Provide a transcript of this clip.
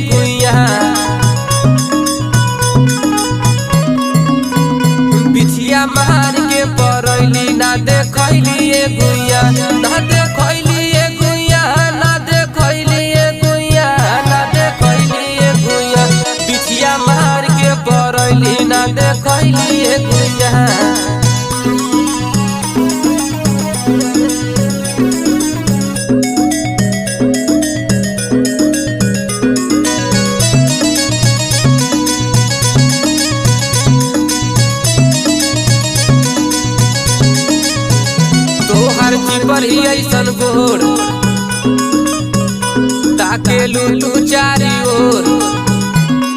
गुइया बिछिया मार के परैली ना देखैली गुइया ना देखैली गुइया ना देखैली गुइया ना देखैली गुइया बिछिया मार के परैली ना देखैली गुइया। तोहर चिपर ही ऐसन गोर ताके लू तू चारी ओर